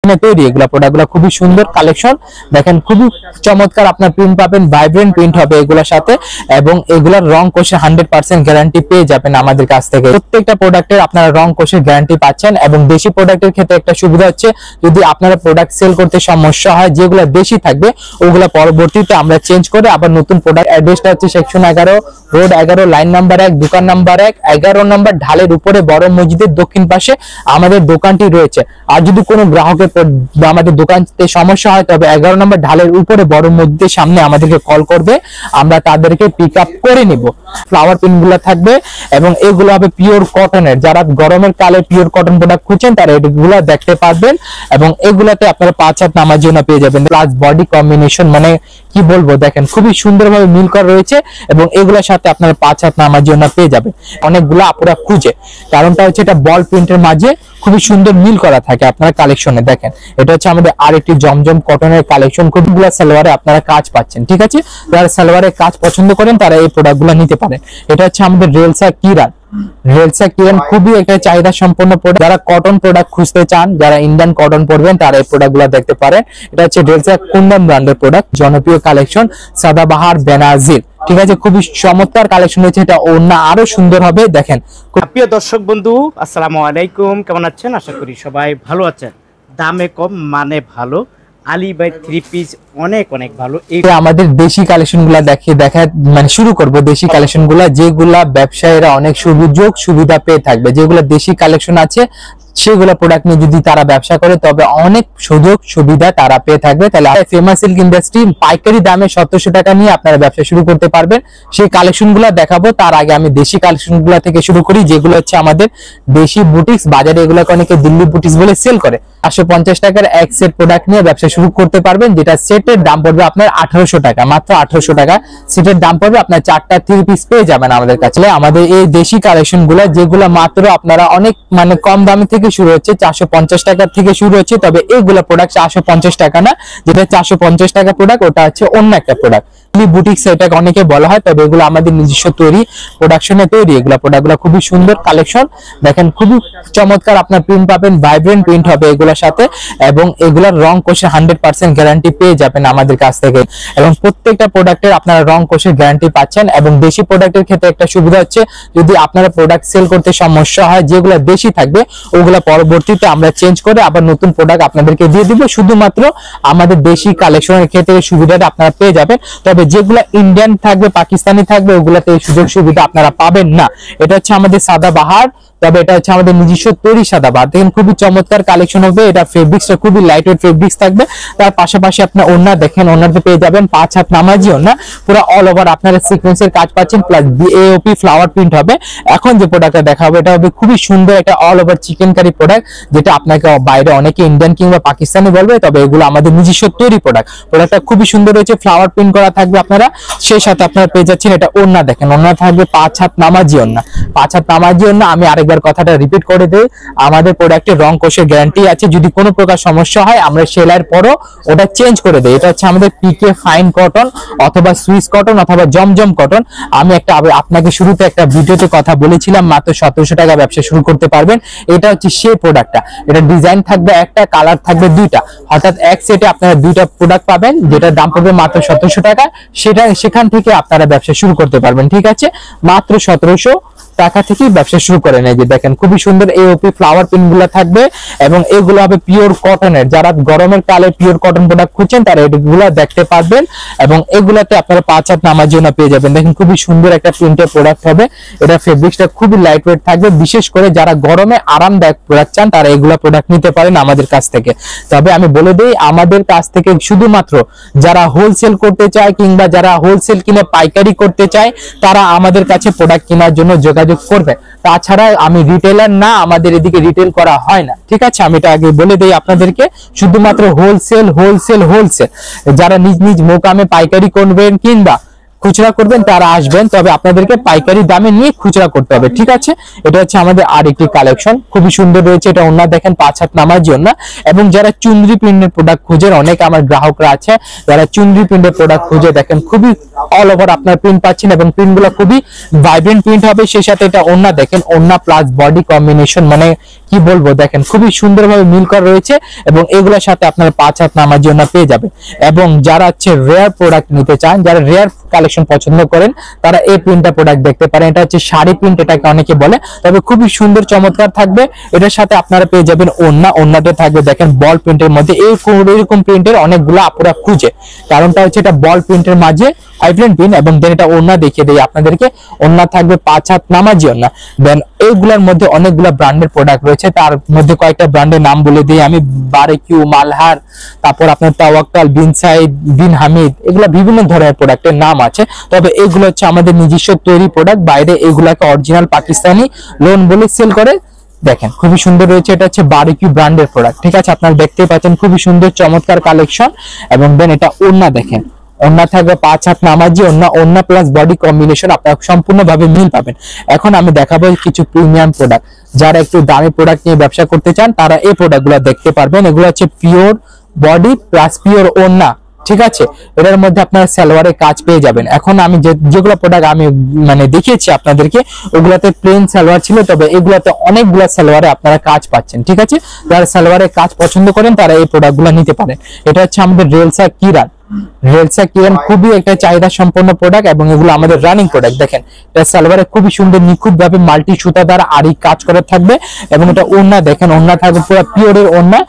তৈরি এগুলা প্রোডাক্টগুলো খুবই সুন্দর কালেকশন দেখেন, খুবই চমৎকার আপনার প্রিন্ট পাবেন, ভাইব্রেন্ট প্রিন্ট হবে এগুলোর সাথে এবং এগুলার রং কোষে 100% গ্যারান্টি পেয়ে যাবেন আমাদের কাছ থেকে। প্রত্যেকটা প্রোডাক্টের আপনারা রং কোষের গ্যারান্টি পাচ্ছেন এবং দেশি প্রোডাক্টের ক্ষেত্রে একটা সুবিধা হচ্ছে যদি আপনারা প্রোডাক্ট সেল করতে সমস্যা হয় যেগুলো দেশি থাকবে ওগুলা পরবর্তীতে আমরা চেঞ্জ করে আবার নতুন প্রোডাক্ট। অ্যাড্রেসটা হচ্ছে সেকশন 11 রোড 11 লাইন নাম্বার 1 দোকান নাম্বার 1 11 নম্বর ঢালের উপরে বড় মসজিদের দক্ষিণ পাশে আমাদের দোকানটি রয়েছে। আর যদি কোনো গ্রাহকের আমাদের দোকানতে সমস্যা হয় তবে 11 নম্বর ঢালের উপরে বড় মসজিদের সামনে আমাদেরকে কল করবে, আমরা তাদেরকে পিক আপ করে নিব। ফ্লাওয়ার প্রিন্টগুলো থাকবে এবং এগুলো হবে পিওর কটনের। যারা গরমের কালে পিওর কটন প্রোডাক্ট খুঁজছেন তারা এগুলো দেখতে পারবেন এবং এগুলাতে আপনারা 5 হাত নামার জন্য পেয়ে যাবেন। প্লাস বডি কম্বিনেশন মানে কি বলবো, দেখেন খুবই সুন্দরভাবে মিল করা রয়েছে এবং এগুলোর সাথে আপনারা 5 হাত নামার জন্য পেয়ে যাবেন। অনেকগুলো আপুরা খুঁজে, কারণটা হচ্ছে এটা বল প্রিন্টের মাঝে খুবই সুন্দর মিল করা থাকে আপনারা কালেকশনে। দেখেন এটা হচ্ছে আমাদের আরেকটি জমজম কটনের কালেকশন, খুবগুলো সালোয়ারে আপনারা কাজ পাচ্ছেন। ঠিক আছে, যারা সালোয়ারের কাজ পছন্দ করেন তারা এই প্রোডাক্টগুলো নিতে পারেন। এটা হচ্ছে আমাদের রেলসা কিরান। রেলসা কিরান খুবই একটা চাহিদা সম্পন্ন প্রোডাক্ট। যারা কটন প্রোডাক্ট খুঁজতে চান, যারা ইন্ডিয়ান কটন পরবেন তারা এই প্রোডাক্টগুলো দেখতে পারেন। এটা হচ্ছে রেলসা কুন্দন ব্র্যান্ডের প্রোডাক্ট, জনপ্রিয় কালেকশন সাদাবাহার বেনাজির। ঠিক আছে, খুবই চমৎকার কালেকশন হয়েছে, এটা ওড়না আরো সুন্দর হবে। দেখেন প্রিয় দর্শক বন্ধু আসসালামু আলাইকুম, কেমন আছেন? আশা করি সবাই ভালো আছেন। দামে কম মানে ভালো, আলী ভাই 3 পিস অনেক অনেক ভালো। এই আমাদের দেশি কালেকশনগুলো দেখা মানে শুরু করব। দেশি কালেকশনগুলো যেগুলা ব্যবসায়ীরা অনেক সুযোগ সুবিধা পেয়ে থাকবে, যেগুলো দেশি কালেকশন আছে সেগুলো প্রোডাক্ট নিয়ে যদি তারা ব্যবসা করে তবে অনেক সুযোগ সুবিধা তারা পেয়ে থাকবে। তাহলে ফেমাস সিল্ক ইন্ডাস্ট্রি পাইকারি দামে 1700 টাকা নিয়ে আপনারা ব্যবসা শুরু করতে পারবেন। সেই কালেকশনগুলো দেখাবো। তার আগে আমি দেশি কালেকশনগুলো থেকে শুরু করি, যেগুলো হচ্ছে আমাদের দেশি বুটিক্স। বাজারে এগুলোকে অনেকে দিল্লি বুটিক্স বলে সেল করে। 850 টাকার এক সেট প্রোডাক্ট নিয়ে ব্যবসা শুরু করতে পারবেন, যেটা সেটের দাম পড়বে আপনার 1800 টাকা, মাত্র 1800 টাকা সেটের দাম পড়বে। আপনার 4টা 3 পিস পেয়ে যাবেন আমাদের কাছে। আমাদের এই দেশি কালেকশনগুলো যেগুলো মাত্র আপনারা অনেক মানে কম দামে থেকে শুরু হচ্ছে, 450 টাকা থেকে শুরু হচ্ছে। তবে এইগুলা প্রোডাক্ট 450 টাকা না, যেটা 450 টাকা প্রোডাক্ট ওটা হচ্ছে অন্য একটা প্রোডাক্ট। বুটিক্স এটাকে অনেকে বলা হয়, তবে এগুলো আমাদের নিজস্ব তৈরি প্রোডাকশনে তৈরি। এগুলা প্রোডাক্টগুলো খুবই সুন্দর কালেকশন দেখেন, খুবই চমৎকার আপনার প্রিন্ট পাবেন, ভাইব্রেন্ট প্রিন্ট হবে এগুলোর সাথে এবং এগুলার রং কোষে 100% গ্যারান্টি পেয়ে যাবেন আমাদের কাছ থেকে। এবং প্রত্যেকটা প্রোডাক্টের আপনারা রং কোষের গ্যারান্টি পাচ্ছেন। এবং দেশি প্রোডাক্টের ক্ষেত্রে একটা সুবিধা হচ্ছে যদি আপনারা প্রোডাক্ট সেল করতে সমস্যা হয় যেগুলো দেশি থাকবে ওগুলা পরবর্তীতে আমরা চেঞ্জ করে আবার নতুন প্রোডাক্ট আপনাদেরকে দিয়ে দিব। শুধুমাত্র আমাদের দেশি কালেকশনের ক্ষেত্রে সুবিধাটা আপনারা পেয়ে যাবেন। তবে যেগুলো ইন্ডিয়ান থাকবে, পাকিস্তানি থাকবে, ওগুলাতে এই সুযোগ সুবিধা আপনারা পাবেন না। এটা হচ্ছে আমাদের সাদাবাহার, তবে এটা হচ্ছে আমাদের নিজস্ব তৈরি সাদাবাহার। দেখেন খুবই চমৎকার কালেকশন হবে। এটা ফেব্রিক্সটা খুবই লাইট ওয়েট ফেব্রিক্স থাকবে। তার পাশাপাশি আপনার ওড়না দেখেন, ওড়নাতে পেয়ে যাবেন 5 হাত নামাজি ওড়না, পুরো অল ওভার আপনারা সিকোয়েন্সের কাজ পাচ্ছেন, প্লাস এওপি ফ্লাওয়ার প্রিন্ট হবে। এখন যে প্রোডাক্টটা দেখাবো এটা হবে খুবই সুন্দর একটা all over chicken curry product, যেটা আপনাকে বাইরে অনেকে ইন্ডিয়ান কিংবা পাকিস্তানি বলবে, তবে এগুলো আমাদের নিজস্ব তৈরি প্রোডাক্ট। প্রোডাক্টটা খুবই সুন্দর হয়েছে, ফ্লাওয়ার প্রিন্ট করা থাকবে আপনারা। সেই সাথে আপনারা পেয়ে যাচ্ছেন এটা ওড়না দেখেন, ওড়না থাকবে 5 হাত নামাজি ওড়না। 5 হাত নামাজি ওড়না। আমি আরেকবার কথাটা রিপিট করে দেই, আমাদের প্রোডাক্টের রং কোষের গ্যারান্টি আছে। যদি কোনো প্রকার সমস্যা হয় আমরা সেলাইয়ের পরও ওটা চেঞ্জ করে দেই। এটা হচ্ছে আমাদের পিকে ফাইন কটন অথবা সুইস কটন অথবা জমজম কটন। আমি আপনাকে শুরুতে একটা ভিডিওতে কথা বলেছিলাম মাত্র 1700 টাকা ব্যবসা শুরু করতে পারবেন। এটা হচ্ছে সেই প্রোডাক্টটা। এটা ডিজাইন থাকবে একটা, কালার থাকবে 2টা, অর্থাৎ এক সেটে আপনারা 2টা প্রোডাক্ট পাবেন, যেটার দাম পড়বে মাত্র 1700 টাকা। সেখান থেকে আপনারা ব্যবসা শুরু করতে পারবেন। ঠিক আছে, মাত্র 1700 টাকা থেকে ব্যবসা শুরু করে নেয়। যে দেখেন খুবই সুন্দর এওপি ফ্লাওয়ার প্রিন্ট গুলো থাকবে এবং এগুলো হবে পিওর কটনের। যারা গরমের কালে পিওর কটন প্রোডাক্ট খুঁজছেন তারা এগুলো দেখতে পারবেন এবং এগুলাতে আপনারা 5 হাত নামার জন্য পেয়ে যাবেন। দেখেন খুবই সুন্দর একটা প্রিন্টের প্রোডাক্ট হবে। এটা ফেব্রিক্সটা খুবই লাইট ওয়েট থাকবে। বিশেষ করে যারা গরমে আরামদায়ক প্রোডাক্ট চান তারা এগুলো প্রোডাক্ট নিতে পারেন আমাদের কাছ থেকে। তবে আমি বলে দিই, আমাদের কাছ থেকে শুধুমাত্র যারা হোলসেল করতে চায় কিংবা যারা হোলসেল কিনে পাইকারি করতে চায় তারা আমাদের কাছে প্রোডাক্ট কেনার জন্য যোগাযোগ করবে। তাছাড়া আমি রিটেলার না, আমাদের এদিকে রিটেল করা হয় না। ঠিক আছে, আমি এটা আগে বলে দেই আপনাদেরকে, শুধুমাত্র হোলসেল হোলসেল হোলসেল। যারা নিজ নিজ মোকামে পাইকারি করবেন কিংবা খুচরা করবেন তারা আসবেন, তবে আপনাদেরকে পাইকারি দামে নিয়ে খুচরা করতে হবে। ঠিক আছে, এটা হচ্ছে আমাদের আরেকটি কালেকশন, খুবই সুন্দর রয়েছে। এটা ওড়না দেখেন 5 হাত নামার জন্য। এবং যারা চুনরি প্রিন্টের প্রোডাক্ট খুঁজেন, অনেক আমার গ্রাহকরা আছে যারা চুনরি প্রিন্টের প্রোডাক্ট খুঁজে, দেখেন খুবই অল ওভার আপনার প্রিন্ট পাচ্ছেন এবং প্রিন্টগুলো খুবই ভাইব্রেন্ট প্রিন্ট হবে। সেই সাথে এটা ওড়না দেখেন, ওড়না প্লাস বডি কম্বিনেশন মানে কি বলবো, দেখেন খুবই সুন্দরভাবে মিল করা রয়েছে এবং এগুলোর সাথে আপনারা 5 হাত নামার জন্য পেয়ে যাবেন। এবং যারা হচ্ছে রেয়ার প্রোডাক্ট নিতে চান, যারা রেয়ার কালেকশন পছন্দ করেন, তারা এই প্রিন্টটা প্রোডাক্ট দেখতে পারেন। এটা হচ্ছে শাড়ি প্রিন্ট, এটাকে অনেকে বলে, তবে খুবই সুন্দর চমৎকার থাকবে। এটার সাথে আপনারা পেয়ে যাবেন ওড়নাতে থাকবে দেখেন বল প্রিন্টের মধ্যে। এরকম প্রিন্টের অনেকগুলো আপুরা খুঁজে, কারণটা হচ্ছে এটা বল প্রিন্টের মাঝে হাইফ্লেন প্রিন্ট এবং দেন এটা ওড়না দেখিয়ে দেই আপনাদেরকে। ওড়না থাকবে 5 হাত নামাজি ওড়না। দেন এইগুলোর মধ্যে অনেকগুলো ব্র্যান্ডের প্রোডাক্ট রয়েছে, তার মধ্যে কয়েকটা ব্র্যান্ডের নাম বলে দিই আমি। বারেকিউ, মালহার, তারপর আপনার তাওয়াক্কাল, বিন সাইদ, বিন হামিদ, এগুলো বিভিন্ন ধরনের প্রোডাক্টের নাম আছে। তবে এগুলো হচ্ছে আমাদের নিজস্ব তৈরি প্রোডাক্ট, বাইরে এগুলাকে অরিজিনাল পাকিস্তানি লোন বলে সেল করে। দেখেন খুবই সুন্দর রয়েছে, এটা হচ্ছে বারেকিউ ব্র্যান্ডের প্রোডাক্ট, ঠিক আছে। আপনারা দেখতে পাচ্ছেন খুবই সুন্দর চমৎকার কালেকশন। এবং দেন এটা ওড়না দেখেন, ওড়না থাকবে 5 হাত নামাজি ওড়না প্লাস বডি কম্বিনেশন, আপনারা সম্পূর্ণভাবে মিল পাবেন। এখন আমি দেখাবো কিছু প্রিমিয়াম প্রোডাক্ট। যারা একটু দামি প্রোডাক্ট নিয়ে ব্যবসা করতে চান, তারা এই প্রোডাক্টগুলো দেখতে পারবেন। এগুলো হচ্ছে পিওর বডি প্লাস পিওর ওড়না, ঠিক আছে। এটার মধ্যে আপনারা সালোয়ারের কাজ পেয়ে যাবেন। এখন আমি যেগুলো প্রোডাক্ট আমি মানে দেখিয়েছি আপনাদেরকে, ওগুলাতে প্লেন সালোয়ার ছিল, তবে এগুলাতে অনেকগুলো সালোয়ারে আপনারা কাজ পাচ্ছেন, ঠিক আছে। যারা সালোয়ারের কাজ পছন্দ করেন, তারা এই প্রোডাক্টগুলো নিতে পারেন। এটা হচ্ছে আমাদের রেলসা কিরান, খুবই একটা চাহিদা সম্পন্ন প্রোডাক্ট এবং এগুলো আমাদের রানিং প্রোডাক্ট। দেখেন এটা সালোয়ারে খুবই সুন্দর নিখুঁত ভাবে মাল্টি সুতা দ্বারা আরি কাজ করা থাকবে। এবং এটা ওড়না দেখেন, ওড়না থাকবে পুরো পিওরের ওড়না,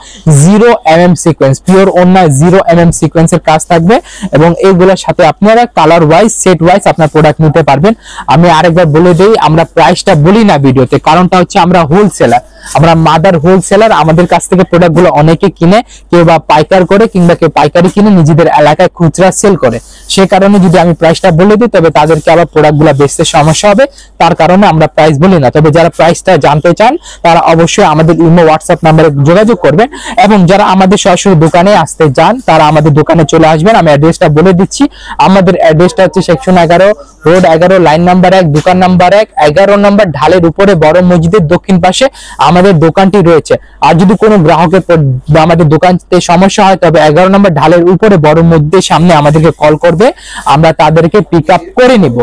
0 mm সিকোয়েন্স, পিওর ওড়না 0 mm সিকোয়েন্সের কাজ থাকবে। এবং এইগুলোর সাথে আপনারা কালার ওয়াইজ, সেট ওয়াইজ আপনার প্রোডাক্ট নিতে পারবেন। আমি আরেকবার বলে দেই, আমরা প্রাইসটা বলি না ভিডিওতে, কারণটা হচ্ছে আমরা হোলসেলার, আমরা মাদার হোলসেলার। আমাদের কাছ থেকে প্রোডাক্ট গুলো অনেকে কিনে, কেউ বা পাইকার করে, কিংবা কেউ পাইকারি কিনে নিজেদের এলাকায় খুচরা সেল করে। সে কারণে যদি আমি প্রাইসটা বলে দিই, তবে তাদেরকে আবার প্রোডাক্ট গুলো বেচতে সমস্যা হবে, তার কারণে আমরা প্রাইস বলি না। তবে যারা প্রাইসটা জানতে চান, তারা অবশ্যই আমাদের ইমো হোয়াটসঅ্যাপ নাম্বারে যোগাযোগ করবেন। এবং যারা আমাদের সরাসরি দোকানে আসতে চান, তারা আমাদের দোকানে চলে আসবেন। আমি অ্যাড্রেসটা বলে দিচ্ছি। আমাদের অ্যাড্রেসটা হচ্ছে সেকশন 11, রোড 11, লাইন নাম্বার 1, দোকান নাম্বার 1, 11 নম্বর ঢালের উপরে বড় মসজিদের দক্ষিণ পাশে আমাদের দোকানটি রয়েছে। আর যদি কোনো গ্রাহকের আমাদের দোকানতে সমস্যা হয়, তবে 11 নম্বর ঢালের উপরে বড় মসজিদের সামনে আমাদেরকে কল করবে, আমরা তাদেরকে পিক আপ করে নিব।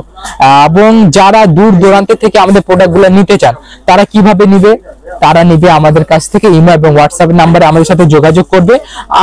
এবং যারা দূর দূরান্ত থেকে আমাদের প্রোডাক্টগুলো নিতে চান, তারা কিভাবে নিবে? তারা নিবে আমাদের কাছ থেকে ইমো এবং হোয়াটসঅ্যাপ নাম্বারে আমাদের সাথে যোগাযোগ করবে।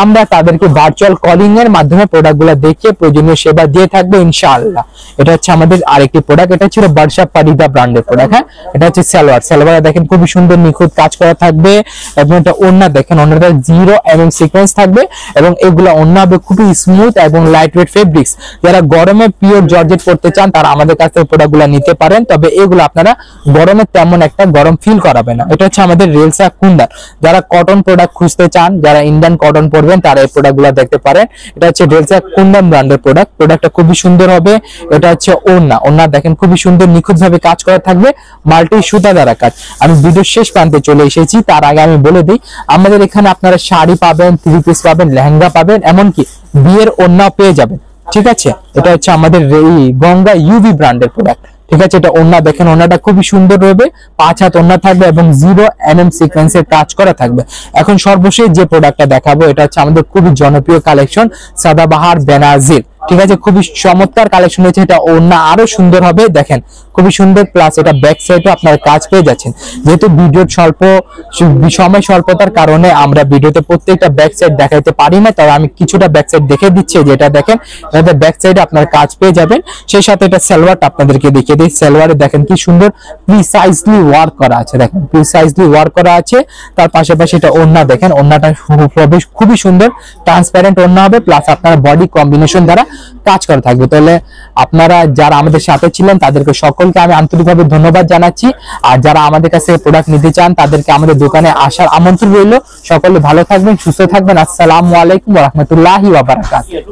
আমরা তাদেরকে ভার্চুয়াল কলিং এর মাধ্যমে প্রোডাক্টগুলো দেখে প্রয়োজনীয় সেবা দিয়ে থাকবে ইনশাআল্লাহ। এটা হচ্ছে আমাদের আরেকটি প্রোডাক্ট, এটা ছিল বাদশা পারিদা ব্র্যান্ডের প্রোডাক্ট। হ্যাঁ, এটা হচ্ছে সালোয়ার দেখেন খুবই সুন্দর নিখুঁত কাজ করা থাকবে। এবং এটা ওড়না দেখেন, ওড়নাটা 0 mm সিকোয়েন্স থাকবে এবং এগুলো ওড়না হবে খুবই স্মুথ এবং লাইট ওয়েট ফেব্রিক্স। যারা গরমে পিওর জর্জেট করতে চান, তারা আমাদের কাছ থেকে প্রোডাক্টগুলো নিতে পারেন। তবে এগুলো আপনারা গরমে তেমন একটা গরম ফিল করাবে না। এটা হচ্ছে আমাদের রেলসা কুন্দান। যারা কটন প্রোডাক্ট খুঁজতে চান, যারা ইন্ডিয়ান কটন পরবেন, তারা এই প্রোডাক্টগুলো দেখতে পারেন। এটা হচ্ছে রেলসা কুন্দান ব্র্যান্ডের প্রোডাক্ট। প্রোডাক্টটা খুবই সুন্দর হবে। এটা হচ্ছে ওড়না দেখেন খুবই সুন্দর নিখুঁত ভাবে কাজ করা থাকবে, মাল্টি সুতা দ্বারা কাজ। আমি ভিডিওর শেষ প্রান্তে চলে এসেছি, তার আগে আমি বলে দিই, আমাদের এখানে আপনারা শাড়ি পাবেন, 3 পিস পাবেন, লেহেঙ্গা পাবেন, এমনকি বিয়ের ওড়না পেয়ে যাবেন, ঠিক আছে। এটা হচ্ছে আমাদের গঙ্গা ইউভি ব্র্যান্ডের প্রোডাক্ট, ঠিক আছে। এটা ওড়না দেখেন, ওড়নাটা খুবই সুন্দর হবে, 5 হাত ওড়না থাকবে এবং 0 mm সিকোয়েন্সের কাজ করা থাকবে। এখন সর্বশেষ যে প্রোডাক্টটা দেখাবো, এটা হচ্ছে আমাদের খুবই জনপ্রিয় কালেকশন, সাদাবাহার বেনাজির, ঠিক আছে। খুবই চমৎকার কালেকশন হয়েছে। এটা ওড়না আরো সুন্দর হবে, দেখেন খুবই সুন্দর। প্লাস এটা ব্যাক সাইডে আপনার কাজ পেয়ে যাচ্ছেন। যেহেতু ভিডিওর সময় স্বল্পতার কারণে আমরা ভিডিওতে প্রত্যেকটা ব্যাক সাইড দেখাইতে পারি না, তবে আমি কিছুটা ব্যাক সাইড দেখে দিচ্ছি। যেটা দেখেন, এটা ব্যাক সাইডে আপনার কাজ পেয়ে যাবেন। সেই সাথে এটা সালোয়ারটা আপনাদেরকে দেখিয়ে দিই। সালোয়ারে দেখেন কি সুন্দর প্রিসাইজলি ওয়ার্ক করা আছে, দেখেন প্রিসাইজলি ওয়ার্ক করা আছে। তার পাশাপাশি এটা ওড়না দেখেন, ওড়নাটা খুবই সুন্দর ট্রান্সপারেন্ট ওড়না হবে। প্লাস আপনার বডি কম্বিনেশন দ্বারা কাজ করা থাকবে। তাহলে আপনারা যারা আমাদের সাথে ছিলেন, তাদেরকে সকলকে আমি আন্তরিকভাবে ধন্যবাদ জানাচ্ছি। আর যারা আমাদের কাছে প্রোডাক্ট নিতে চান, তাদেরকে আমাদের দোকানে আসার আমন্ত্রণ রইল। সকলে ভালো থাকবেন, সুস্থ থাকবেন। আসসালামু আলাইকুম ওয়া রাহমাতুল্লাহি ওয়া বারাকাতুহু।